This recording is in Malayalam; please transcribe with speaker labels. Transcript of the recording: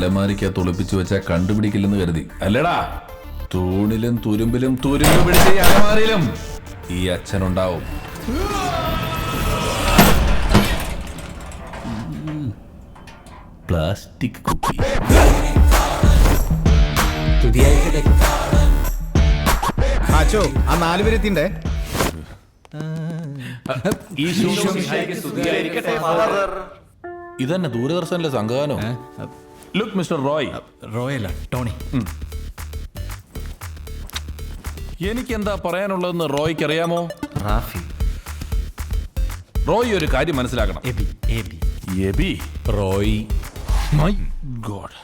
Speaker 1: അലമാരിക്കകത്ത് ഒളിപ്പിച്ചു വെച്ചാൽ കണ്ടുപിടിക്കില്ലെന്ന് കരുതി അല്ലടാ. തൂണിലും തുരുമ്പിലും തുരുമ്പ് പിടിച്ച ഈ അലമാരിയിലും ഈ അച്ഛനുണ്ടാവും. പ്ലാസ്റ്റിക് കുപ്പി.
Speaker 2: ആച്ചോ ആ 4 പേരെത്തിണ്ടേ.
Speaker 1: ഇതന്നെ ദൂരദർശനിലെ സംഘാനോ? Look mister Roy.
Speaker 2: റോയല്ല, ടോണി.
Speaker 1: എനിക്ക് എന്താ പറയാനുള്ളതെന്ന് റോയ്ക്ക് അറിയാമോ?
Speaker 2: റാഫി.
Speaker 1: റോയ് ഒരു കാര്യം മനസ്സിലാക്കണം. എബി റോയ്. My God.